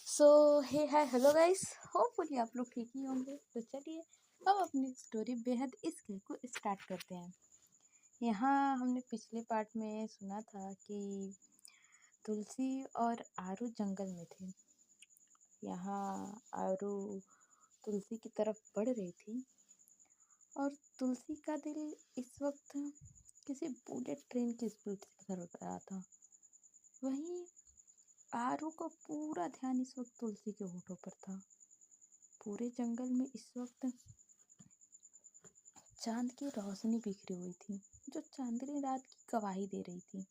सो हे hi hello guys. Hopefully आप लोग ठीक ही होंगे। तो चलिए हम अपनी स्टोरी बेहद इश्क को स्टार्ट करते हैं। यहाँ हमने पिछले पार्ट में सुना था कि तुलसी और आरू जंगल में थे। यहाँ आरू तुलसी की तरफ बढ़ रही थी और तुलसी का दिल इस वक्त किसी बुलेट ट्रेन की स्पीड से धड़क रहा था। वहीं आरू का पूरा ध्यान इस वक्त तुलसी के होठों पर था। पूरे जंगल में इस वक्त चांद की रोशनी बिखरी हुई थी, जो चांदनी रात की गवाही दे रही थी।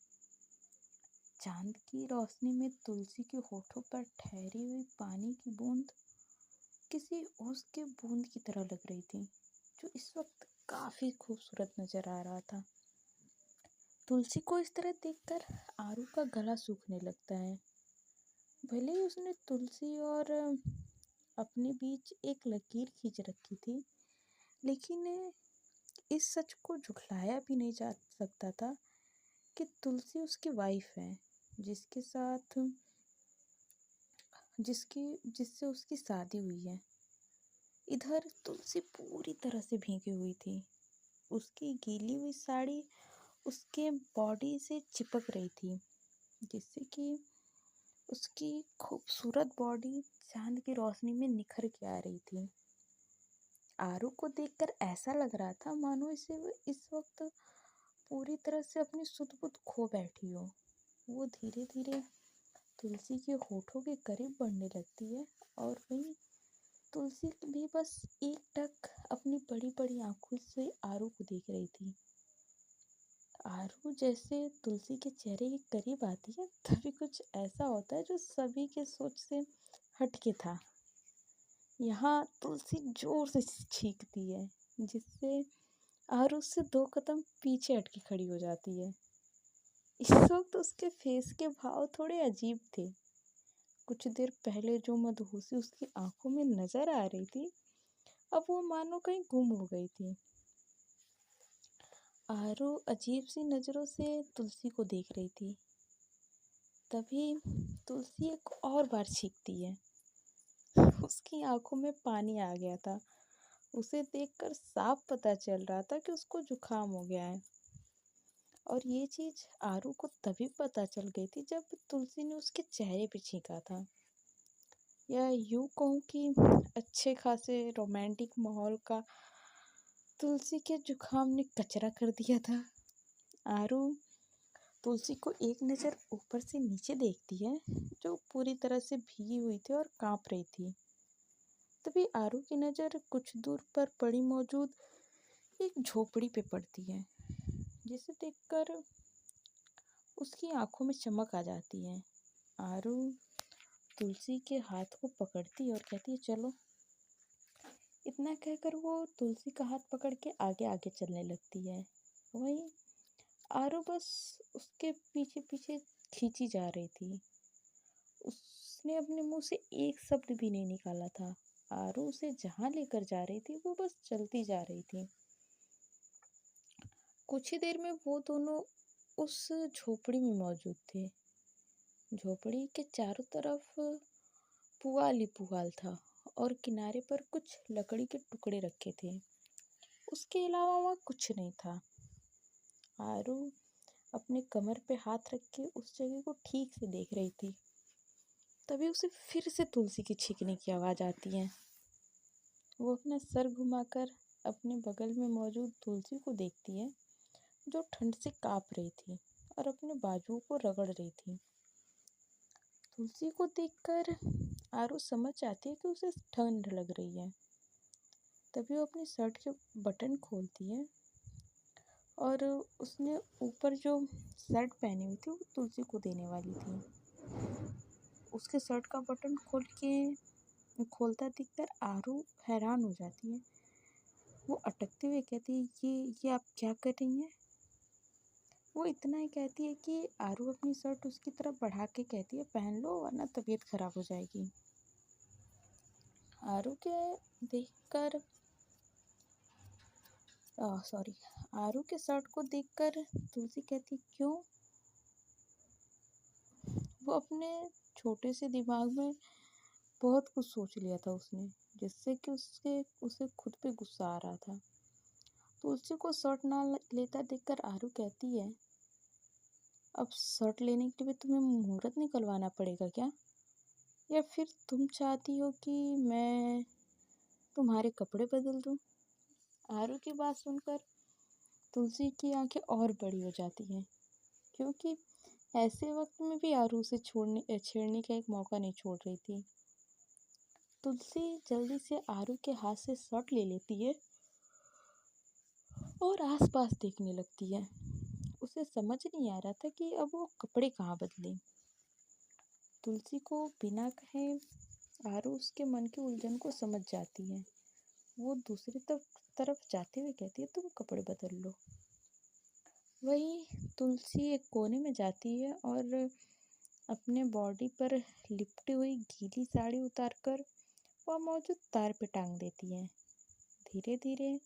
चांद की रोशनी में तुलसी के होठों पर ठहरी हुई पानी की बूंद किसी ओस के बूंद की तरह लग रही थी, जो इस वक्त काफी खूबसूरत नजर आ रहा था। तुलसी को इस तरह देखकर आरू का गला सूखने लगता है। भले ही उसने तुलसी और अपने बीच एक लकीर खींच रखी थी, लेकिन इस सच को झुठलाया भी नहीं जा सकता था कि तुलसी उसकी वाइफ है, जिसके साथ जिससे उसकी शादी हुई है। इधर तुलसी पूरी तरह से भीगी हुई थी। उसकी गीली हुई साड़ी उसके बॉडी से चिपक रही थी, जिससे कि उसकी खूबसूरत बॉडी चांद की रोशनी में निखर के आ रही थी। आरू को देखकर ऐसा लग रहा था मानो इसे इस वक्त पूरी तरह से अपनी सुध-बुध खो बैठी हो। वो धीरे धीरे तुलसी के होठों के करीब बढ़ने लगती है और वहीं तुलसी भी बस एक टक अपनी बड़ी बड़ी आंखों से आरू को देख रही थी। आरू जैसे तुलसी के चेहरे के करीब आती है, तभी कुछ ऐसा होता है जो सभी के सोच से हटके था। यहाँ तुलसी जोर से चीखती है, जिससे आरू उससे 2 कदम पीछे हटके खड़ी हो जाती है। इस वक्त उसके फेस के भाव थोड़े अजीब थे। कुछ देर पहले जो मदहोशी उसकी आंखों में नजर आ रही थी, अब वो मानो कहीं गुम हो गई थी। आरू अजीब सी नजरों से तुलसी को देख रही थी। तभी तुलसी एक और बार चीखती है। उसकी आंखों में पानी आ गया था। उसे देखकर साफ पता चल रहा था कि उसको जुकाम हो गया है। और ये चीज आरू को तभी पता चल गई थी जब तुलसी ने उसके चेहरे पे छींका था। या यूं कहूँ कि अच्छे खासे रोमांटिक माहौल का तुलसी के जुकाम ने कचरा कर दिया था। आरू तुलसी को एक नज़र ऊपर से नीचे देखती है, जो पूरी तरह से भीगी हुई थी और कांप रही थी। तभी आरू की नज़र कुछ दूर पर पड़ी मौजूद एक झोपड़ी पे पड़ती है, जिसे देखकर उसकी आंखों में चमक आ जाती है। आरू तुलसी के हाथ को पकड़ती और कहती है, चलो। इतना कहकर वो तुलसी का हाथ पकड़ के आगे आगे चलने लगती है। वहीं आरू बस उसके पीछे पीछे खींची जा रही थी। उसने अपने मुंह से एक शब्द भी नहीं निकाला था। आरू उसे जहां लेकर जा रही थी वो बस चलती जा रही थी। कुछ ही देर में वो दोनों उस झोपड़ी में मौजूद थे। झोपड़ी के चारों तरफ पुआल ही पुआल था और किनारे पर कुछ लकड़ी के टुकड़े रखे थे। उसके अलावा वहाँ कुछ नहीं था। आरू अपने कमर पे हाथ रख के उस जगह को ठीक से देख रही थी। तभी उसे फिर से तुलसी की छींकने की आवाज़ आती है। वो अपना सर घुमाकर अपने बगल में मौजूद तुलसी को देखती है, जो ठंड से काँप रही थी और अपने बाजुओं को रगड़ रही थी। तुलसी को देखकर आरू समझ जाती है कि उसे ठंड लग रही है। तभी वो अपनी शर्ट के बटन खोलती है और उसने ऊपर जो शर्ट पहनी हुई थी वो तुलसी को देने वाली थी। उसके शर्ट का बटन खोलता देखकर आरू हैरान हो जाती है। वो अटकते हुए कहती है, ये आप क्या कर रही हैं? वो इतना ही कहती है कि आरू अपनी शर्ट उसकी तरफ बढ़ा के कहती है, पहन लो वरना तबीयत खराब हो जाएगी। आरू के देखकर सॉरी आरू के शर्ट को देखकर तुलसी कहती, क्यों? वो अपने छोटे से दिमाग में बहुत कुछ सोच लिया था उसने, जिससे कि उसके उसे खुद पे गुस्सा आ रहा था। तुलसी को शर्ट ना लेता देखकर आरू कहती है, अब शर्ट लेने के लिए तुम्हें मुहूर्त निकलवाना पड़ेगा क्या? या फिर तुम चाहती हो कि मैं तुम्हारे कपड़े बदल दूं? आरू की बात सुनकर तुलसी की आंखें और बड़ी हो जाती हैं, क्योंकि ऐसे वक्त में भी आरू उसे छेड़ने का एक मौका नहीं छोड़ रही थी। तुलसी जल्दी से आरू के हाथ से शर्ट ले लेती है और आसपास देखने लगती है। उसे समझ नहीं आ रहा था कि अब वो कपड़े कहाँ बदले। तुलसी को बिना कहे आरू उसके मन की उलझन को समझ जाती है। वो दूसरी तरफ जाते हुए कहती है, तुम कपड़े बदल लो। वहीं तुलसी एक कोने में जाती है और अपने बॉडी पर लिपटी हुई गीली साड़ी उतारकर वह मौजूद तार पे टांग देती है। धीरे धीरे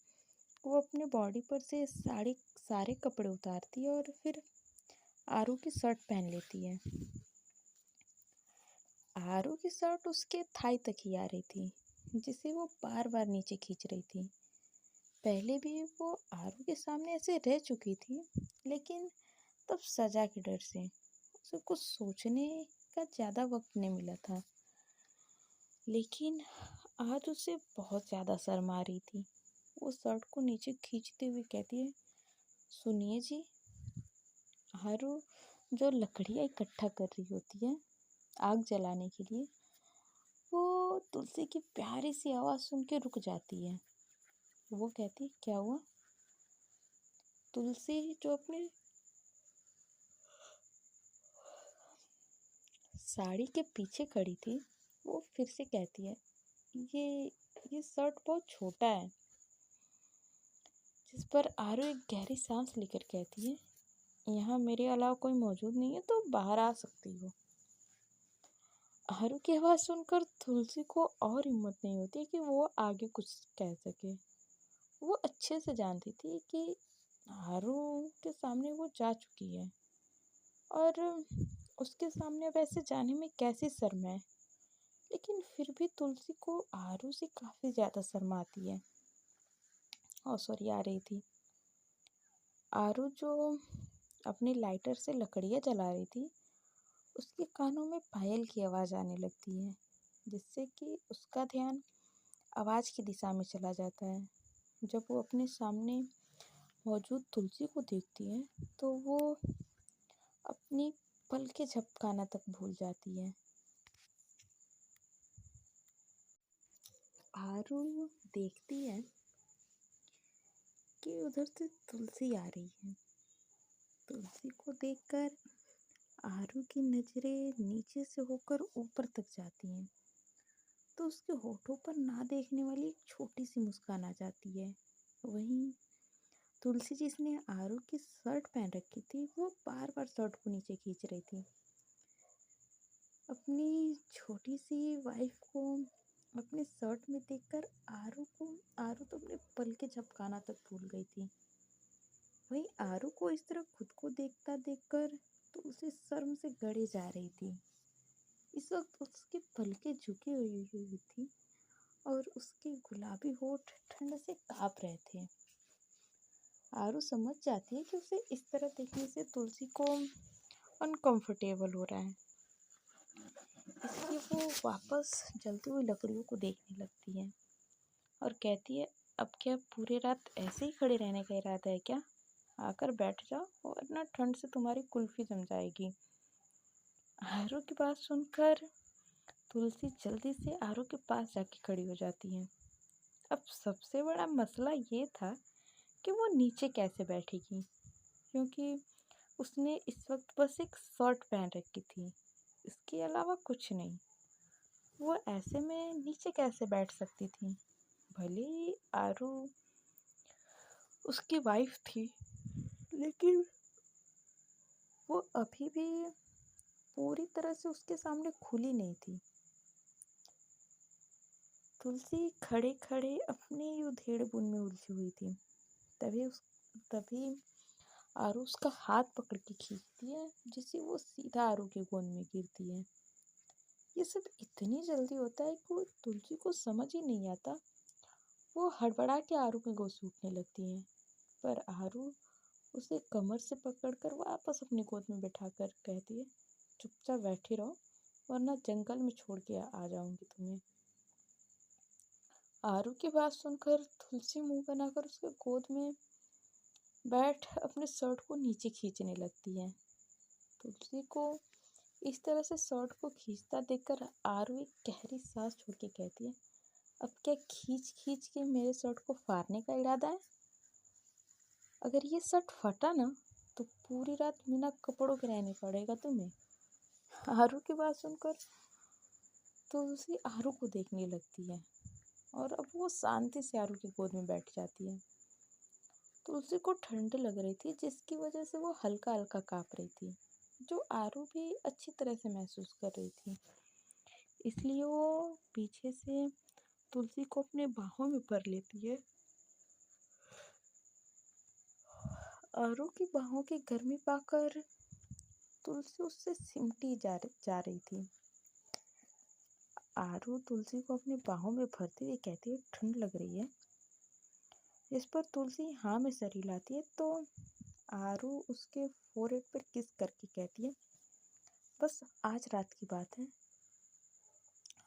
वो अपने बॉडी पर से सारे कपड़े उतारती है और फिर आरू की शर्ट पहन लेती है। आरू की शर्ट उसके थाई तक ही आ रही थी, जिसे वो बार बार नीचे खींच रही थी। पहले भी वो आरू के सामने ऐसे रह चुकी थी, लेकिन तब सजा के डर से उसे कुछ सोचने का ज़्यादा वक्त नहीं मिला था। लेकिन आज उसे बहुत ज़्यादा शर्म आ रही थी। वो शर्ट को नीचे खींचते हुए कहती है, सुनिए जी। आरू जो लकड़ियाँ इकट्ठा कर रही होती है आग जलाने के लिए, वो तुलसी की प्यारी सी आवाज़ सुन के रुक जाती है। वो कहती है, क्या हुआ? तुलसी जो अपनी साड़ी के पीछे खड़ी थी, वो फिर से कहती है, ये ये शर्ट बहुत छोटा है। जिस पर आरू एक गहरी सांस लेकर कहती है, यहाँ मेरे अलावा कोई मौजूद नहीं है तो बाहर आ सकती हो। आरू की आवाज़ सुनकर तुलसी को और हिम्मत नहीं होती कि वो आगे कुछ कह सके। वो अच्छे से जानती थी कि आरू के सामने वो जा चुकी है और उसके सामने अब ऐसे जाने में कैसी शर्म है। लेकिन फिर भी तुलसी को आरू से काफ़ी ज़्यादा शर्म आती है। और सॉरी आ रही थी। आरू जो अपनी लाइटर से लकड़ियाँ जला रही थी, उसके कानों में पायल की आवाज़ आने लगती है, जिससे कि उसका ध्यान आवाज़ की दिशा में चला जाता है। जब वो अपने सामने मौजूद तुलसी को देखती है, तो वो अपनी पलकें झपकाना तक भूल जाती है। आरू देखती है कि उधर से तुलसी आ रही है। तुलसी को देखकर आरू की नज़रें नीचे से होकर ऊपर तक जाती हैं, तो उसके होठों पर ना देखने वाली एक छोटी सी मुस्कान आ जाती है। वहीं तुलसी जिसने आरू की शर्ट पहन रखी थी, वो बार बार शर्ट को नीचे खींच रही थी। अपनी छोटी सी वाइफ को अपनी शर्ट में देखकर आरू तो अपने पलके झपकाना तक भूल गई थी। वहीं आरू को इस तरह खुद को देखता देखकर तो उसे शर्म से गड़े जा रही थी। इस वक्त उसकी पलकें झुकी हुई थी और उसके गुलाबी होठ ठंड से काँप रहे थे। आरू समझ जाती है कि उसे इस तरह देखने से तुलसी को अनकंफर्टेबल हो रहा है, इसलिए वो वापस जलती हुई लकड़ियों को देखने लगती है और कहती है, अब क्या पूरी रात ऐसे ही खड़े रहने का इरादा है क्या? आकर बैठ जाओ वरना ठंड से तुम्हारी कुल्फी जम जाएगी। आरू की बात सुनकर तुलसी जल्दी से आरू के पास जाके खड़ी हो जाती है। अब सबसे बड़ा मसला ये था कि वो नीचे कैसे बैठेगी, क्योंकि उसने इस वक्त बस एक शर्ट पहन रखी थी, इसके अलावा कुछ नहीं। वो ऐसे में नीचे कैसे बैठ सकती थी? भले ही आरू उसकी वाइफ थी, लेकिन वो अभी भी पूरी तरह से उसके सामने खुली नहीं थी। तुलसी खड़े खड़े अपनी ही उधेड़-बुन में उलझी हुई थी। तभी आरू उसका हाथ पकड़ के खींचती है, जिससे वो सीधा आरू के गोद में गिरती है। ये सब इतनी जल्दी होता है कि वो तुलसी को समझ ही नहीं आता। वो हड़बड़ा के आरू की गोद सूखने लगती है, पर आरू उसे कमर से पकड़कर वापस अपनी गोद में बिठाकर कहती है, चुपचाप बैठी रहो, वरना जंगल में छोड़ के आ जाऊंगी तुम्हें। आरू की बात सुनकर तुलसी मुंह बनाकर उसके गोद में बैठ अपने शर्ट को नीचे खींचने लगती है। तुलसी को इस तरह से शर्ट को खींचता देखकर आरू एक गहरी सांस छोड़ के कहती है, अब क्या खींच खींच के मेरे शर्ट को फाड़ने का इरादा है? अगर ये शर्ट फटा ना तो पूरी रात बिना कपड़ों के रहने पड़ेगा तुम्हें। आरू की बात सुनकर तुलसी आरू को देखने लगती है और अब वो शांति से आरू की गोद में बैठ जाती है। तुलसी को ठंड लग रही थी, जिसकी वजह से वो हल्का हल्का काँप रही थी, जो आरू भी अच्छी तरह से महसूस कर रही थी। इसलिए वो पीछे से तुलसी को अपने बाहों में भर लेती है। आरू की बाहों की गर्मी पाकर तुलसी उससे सिमटी जा रही थी। आरू तुलसी को अपनी बाहों में भरते हुए कहती है, ठंड लग रही है। इस पर तुलसी हाँ में सर हिलाती है तो आरू उसके फोrehead पर किस करके कहती है, बस आज रात की बात है।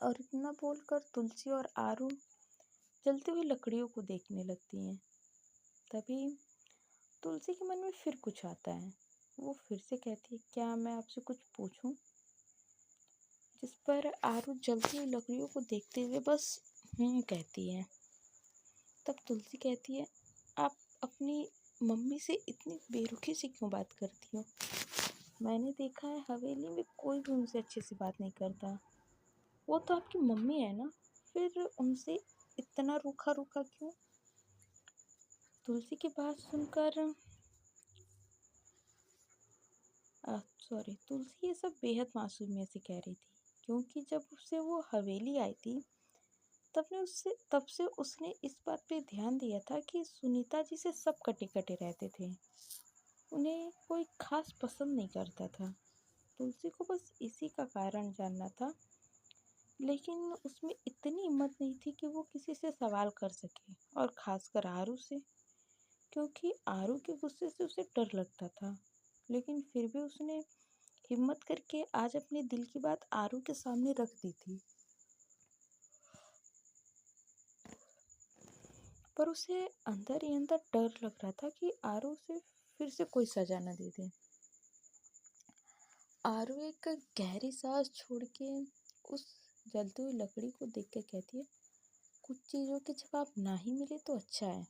और इतना बोलकर तुलसी और आरू जलती हुई लकड़ियों को देखने लगती हैं। तभी तुलसी के मन में फिर कुछ आता है। वो फिर से कहती है, क्या मैं आपसे कुछ पूछूं? जिस पर आरू जलती हुई लकड़ियों को देखते हुए बस कहती है। तब तुलसी कहती है, आप अपनी मम्मी से इतनी बेरुखी से क्यों बात करती हो? मैंने देखा है हवेली में कोई भी उनसे अच्छे से बात नहीं करता। वो तो आपकी मम्मी है ना, फिर उनसे इतना रूखा रूखा क्यों? तुलसी की बात सुनकर तुलसी ये सब बेहद मासूमियत से कह रही थी, क्योंकि जब उससे वो हवेली आई थी तब से उसने इस बात पे ध्यान दिया था कि सुनीता जी से सब कटे कटे रहते थे, उन्हें कोई खास पसंद नहीं करता था। तुलसी को बस इसी का कारण जानना था, लेकिन उसमें इतनी हिम्मत नहीं थी कि वो किसी से सवाल कर सके, और खासकर आरू से, क्योंकि आरू के गुस्से से उसे डर लगता था। लेकिन फिर भी उसने हिम्मत करके आज अपने दिल की बात आरू के सामने रख दी थी। पर उसे अंदर ही अंदर डर लग रहा था कि आरू उसे फिर से कोई सजा न दे दे। आरू एक गहरी सांस छोड़ के उस जलती हुई लकड़ी को देख कर कहती है, कुछ चीज़ों के जवाब ना ही मिले तो अच्छा है।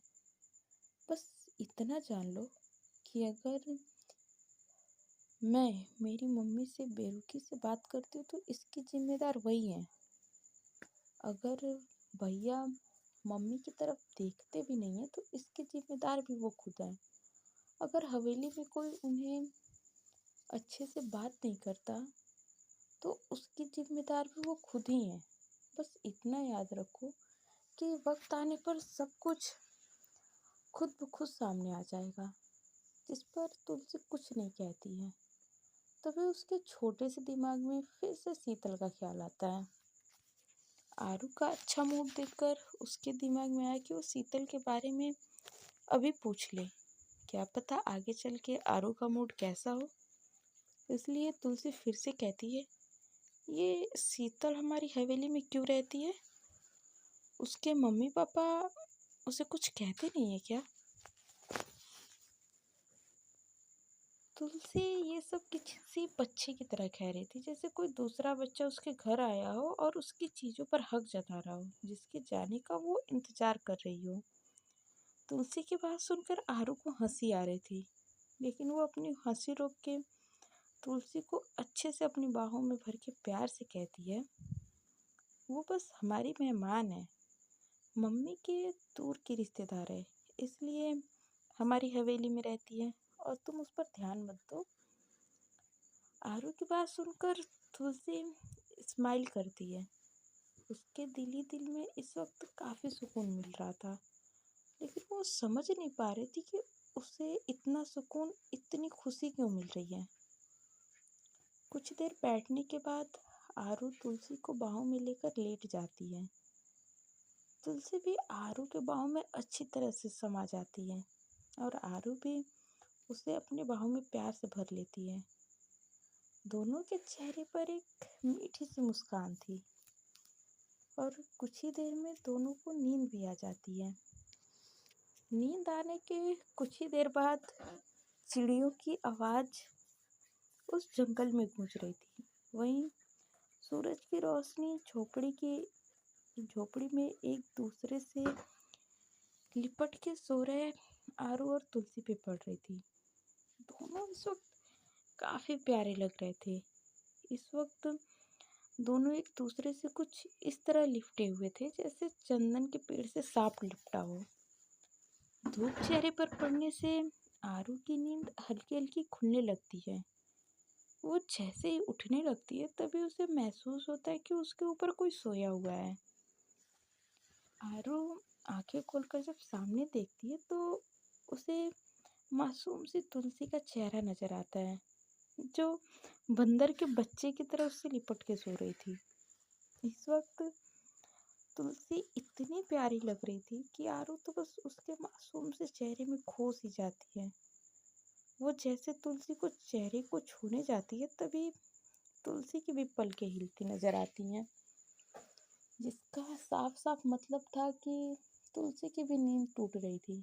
बस इतना जान लो कि अगर मैं मेरी मम्मी से बेरुखी से बात करती हूँ तो इसकी जिम्मेदार वही है। अगर भैया मम्मी की तरफ देखते भी नहीं है तो इसके जिम्मेदार भी वो खुद हैं। अगर हवेली में कोई उन्हें अच्छे से बात नहीं करता तो उसकी जिम्मेदार भी वो खुद ही हैं। बस इतना याद रखो कि वक्त आने पर सब कुछ खुद ब खुद सामने आ जाएगा। जिस पर तुलसी कुछ नहीं कहती है। तभी उसके छोटे से दिमाग में फिर से शीतल का ख्याल आता है। आरू का अच्छा मूड देखकर उसके दिमाग में आया कि वो शीतल के बारे में अभी पूछ ले, क्या पता आगे चल के आरू का मूड कैसा हो। इसलिए तुलसी फिर से कहती है, ये शीतल हमारी हवेली में क्यों रहती है? उसके मम्मी पापा उसे कुछ कहते नहीं है क्या? तुलसी ये सब किसी बच्चे की तरह कह रही थी, जैसे कोई दूसरा बच्चा उसके घर आया हो और उसकी चीज़ों पर हक जता रहा हो, जिसके जाने का वो इंतजार कर रही हो। तुलसी की बात सुनकर आरू को हंसी आ रही थी, लेकिन वो अपनी हंसी रोक के तुलसी को अच्छे से अपनी बाहों में भर के प्यार से कहती है, वो बस हमारी मेहमान है, मम्मी के दूर की रिश्तेदार है, इसलिए हमारी हवेली में रहती है और तुम उस पर ध्यान मत दो। आरू की बात सुनकर तुलसी स्माइल करती है। उसके दिल ही दिल में इस वक्त काफ़ी सुकून मिल रहा था, लेकिन वो समझ नहीं पा रही थी कि उसे इतना सुकून, इतनी खुशी क्यों मिल रही है। कुछ देर बैठने के बाद आरू तुलसी को बाहों में लेकर लेट जाती है। तुलसी भी आरू के बाहों में अच्छी तरह से समा जाती है और आरू भी उसे अपने बाहों में प्यार से भर लेती है। दोनों के चेहरे पर एक मीठी सी मुस्कान थी और कुछ ही देर में दोनों को नींद भी आ जाती है। नींद आने के कुछ ही देर बाद चिड़ियों की आवाज़ उस जंगल में गूंज रही थी। वहीं सूरज की रोशनी झोपड़ी में एक दूसरे से लिपट के सो रहे आरू और तुलसी पे पड़ रही थी। दोनों इस वक्त काफी प्यारे लग रहे थे। इस वक्त दोनों एक दूसरे से कुछ इस तरह लिपटे हुए थे जैसे चंदन के पेड़ से सांप लिपटा हो। धूप चेहरे पर पड़ने से आरू की नींद हल्की हल्की खुलने लगती है। वो जैसे ही उठने लगती है तभी उसे महसूस होता है कि उसके ऊपर कोई सोया हुआ है। आरू आंखें खोलकर जब सामने देखती है तो उसे मासूम सी तुलसी का चेहरा नजर आता है, जो बंदर के बच्चे की तरह उससे लिपट के सो रही थी। इस वक्त तुलसी इतनी प्यारी लग रही थी कि आरू तो बस उसके मासूम से चेहरे में खो सी जाती है। वो जैसे तुलसी को चेहरे को छूने जाती है तभी तुलसी की भी पलकें हिलती नजर आती हैं, जिसका साफ साफ मतलब था कि तुलसी की भी नींद टूट रही थी।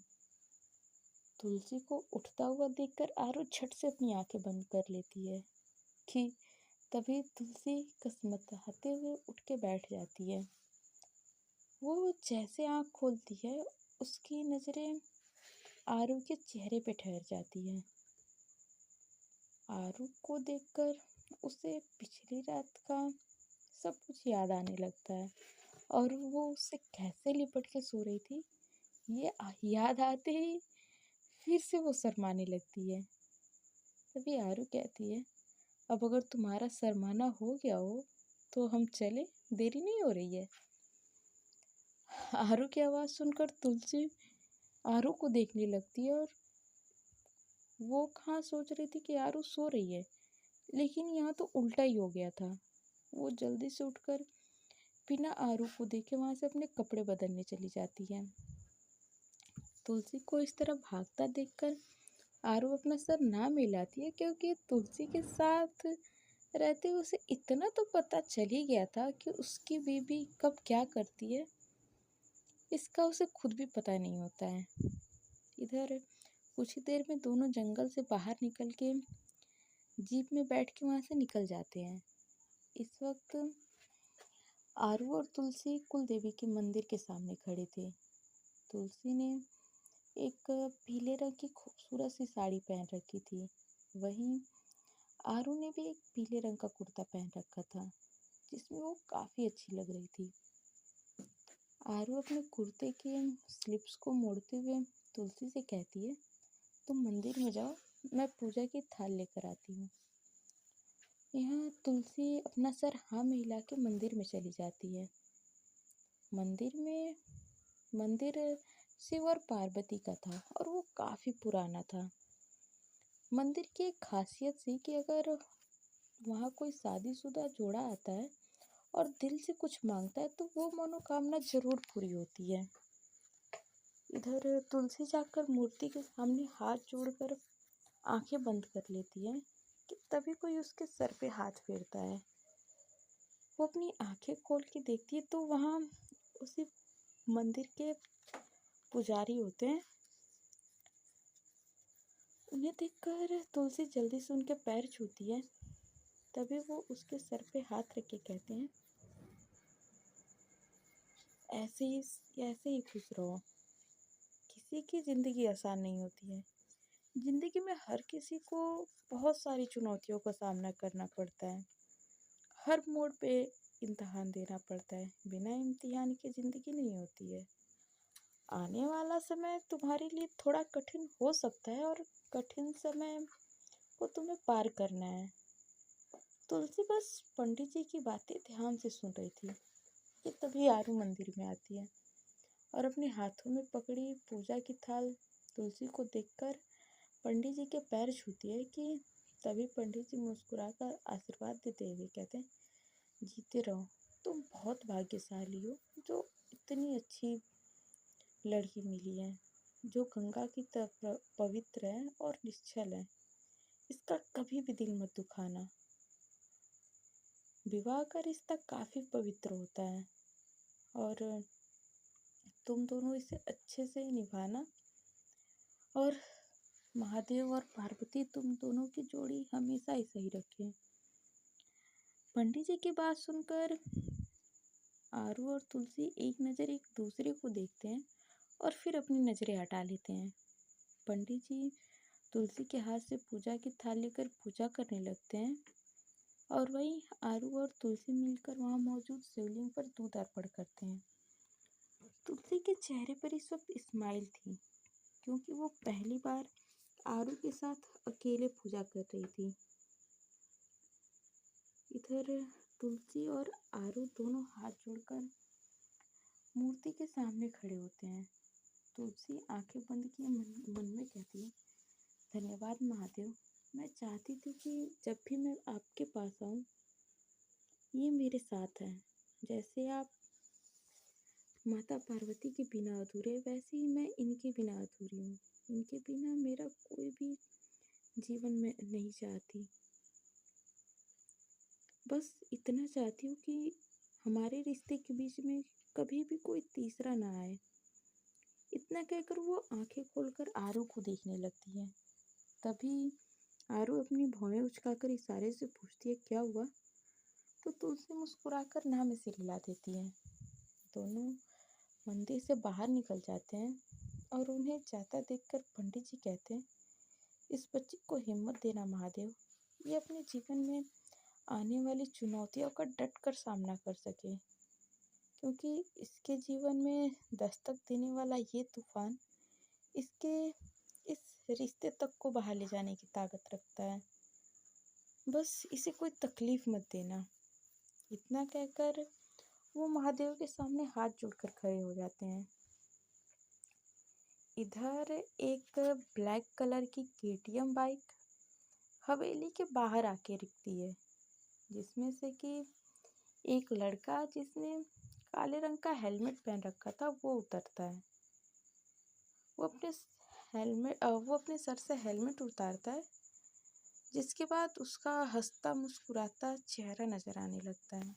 तुलसी को उठता हुआ देखकर आरू झट से अपनी आंखें बंद कर लेती है कि तभी तुलसी कसमसाते हुए उठ के बैठ जाती है। वो जैसे आंख खोलती है उसकी नजरें आरू के चेहरे पे ठहर जाती है। आरू को देखकर उसे पिछली रात का सब कुछ याद आने लगता है और वो उससे कैसे लिपट के सो रही थी ये याद आते ही फिर से वो शर्माने लगती है। तभी आरू कहती है, अब अगर तुम्हारा शर्माना हो गया हो तो हम चले, देरी नहीं हो रही है। आरू की आवाज़ सुनकर तुलसी आरू को देखने लगती है और वो कहाँ सोच रही थी कि आरू सो रही है, लेकिन यहाँ तो उल्टा ही हो गया था। वो जल्दी से उठकर बिना आरू को देखे वहाँ से अपने कपड़े बदलने चली जाती है। तुलसी को इस तरह भागता देखकर आरू अपना सर ना मिलाती है, क्योंकि तुलसी के साथ रहते हुए उसे इतना तो पता चल ही गया था कि उसकी बीवी कब क्या करती है, इसका उसे खुद भी पता नहीं होता है। इधर कुछ ही देर में दोनों जंगल से बाहर निकल के जीप में बैठ के वहाँ से निकल जाते हैं। इस वक्त आरू और तुलसी कुल देवी के मंदिर के सामने खड़े थे। तुलसी ने एक पीले रंग की खूबसूरत सी साड़ी पहन रखी थी, वहीं आरू ने भी एक पीले रंग का कुर्ता पहन रखा था जिसमें वो काफ़ी अच्छी लग रही थी। आरू अपने कुर्ते के स्लिप्स को मोड़ते हुए तुलसी से कहती है, तुम मंदिर में जाओ, मैं पूजा की थाल लेकर आती हूँ। यहाँ तुलसी अपना सर हाँ में हिला के मंदिर में चली जाती है। मंदिर शिव और पार्वती का था और वो काफ़ी पुराना था। मंदिर की एक खासियत थी कि अगर वहाँ कोई शादीशुदा जोड़ा आता है और दिल से कुछ मांगता है तो वो मनोकामना जरूर पूरी होती है। इधर तुलसी जाकर मूर्ति के सामने हाथ जोड़कर आंखें बंद कर लेती है कि तभी कोई उसके सर पे हाथ फेरता है। वो अपनी आंखें खोल के देखती है तो वहाँ उसी मंदिर के पुजारी होते हैं। उन्हें देखकर तुलसी जल्दी से उनके पैर छूती है। तभी वो उसके सर पे हाथ रख के कहते हैं, ऐसे ही खुश रहो। किसी की ज़िंदगी आसान नहीं होती है। ज़िंदगी में हर किसी को बहुत सारी चुनौतियों का सामना करना पड़ता है। हर मोड़ पे इम्तिहान देना पड़ता है। बिना इम्तिहान के ज़िंदगी नहीं होती है। आने वाला समय तुम्हारे लिए थोड़ा कठिन हो सकता है और कठिन समय को तुम्हें पार करना है। तुलसी बस पंडित जी की बातें ध्यान से सुन रही थी कि तभी आरू मंदिर में आती है और अपने हाथों में पकड़ी पूजा की थाल तुलसी को देखकर पंडित जी के पैर छूती है कि तभी पंडित जी मुस्कुराकर आशीर्वाद देते हुए कहते हैं, जीते रहो। तुम बहुत भाग्यशाली हो जो इतनी अच्छी लड़की मिली है, जो गंगा की तरह पवित्र है और निश्चल है। इसका कभी भी दिल मत दुखाना। विवाह का रिश्ता काफी पवित्र होता है और तुम दोनों इसे अच्छे से निभाना। और महादेव और पार्वती तुम दोनों की जोड़ी हमेशा ही सही रखे। पंडित जी की बात सुनकर आरू और तुलसी एक नज़र एक दूसरे को देखते हैं और फिर अपनी नज़रें हटा लेते हैं। पंडित जी तुलसी के हाथ से पूजा की थाली लेकर पूजा करने लगते हैं और वहीं आरू और तुलसी मिलकर वहां मौजूद शिवलिंग पर दूध अर्पण करते हैं। तुलसी के चेहरे पर इस वक्त स्माइल थी, क्योंकि वो पहली बार आरू के साथ अकेले पूजा कर रही थी। इधर तुलसी और आरू दोनों हाथ जोड़कर मूर्ति के सामने खड़े होते हैं। तुलसी आंखें बंद किए मन में कहती है, धन्यवाद महादेव। मैं चाहती थी कि जब भी मैं आपके पास आऊं, ये मेरे साथ है। जैसे आप माता पार्वती के बिना अधूरे, वैसे ही मैं इनके बिना अधूरी हूँ। इनके बिना मेरा कोई भी जीवन में नहीं चाहती। बस इतना चाहती हूँ कि हमारे रिश्ते के बीच में कभी भी कोई तीसरा ना आए। इतना कहकर वो आंखें खोलकर आरू को देखने लगती है। तभी आरू अपनी भौहें उचकाकर इशारे से पूछती है, क्या हुआ? तो तुलसी मुस्कुराकर ना में सिर हिला देती है। दोनों मंदिर से बाहर निकल जाते हैं और उन्हें जाता देखकर पंडित जी कहते हैं, इस बच्चे को हिम्मत देना महादेव। ये अपने जीवन में आने वाली चुनौतियों का डट कर सामना कर सके, क्योंकि इसके जीवन में दस्तक देने वाला ये तूफान इसके इस रिश्ते तक को बहा ले जाने की ताकत रखता है। बस इसे कोई तकलीफ मत देना। इतना कहकर वो महादेव के सामने हाथ जोड़कर खड़े हो जाते हैं। इधर एक ब्लैक कलर की केटीएम बाइक हवेली के बाहर आके रुकती है, जिसमें से कि एक लड़का जिसने काले रंग का हेलमेट पहन रखा था वो उतरता है। वो अपने सर से हेलमेट उतारता है, जिसके बाद उसका हंसता मुस्कुराता चेहरा नजर आने लगता है।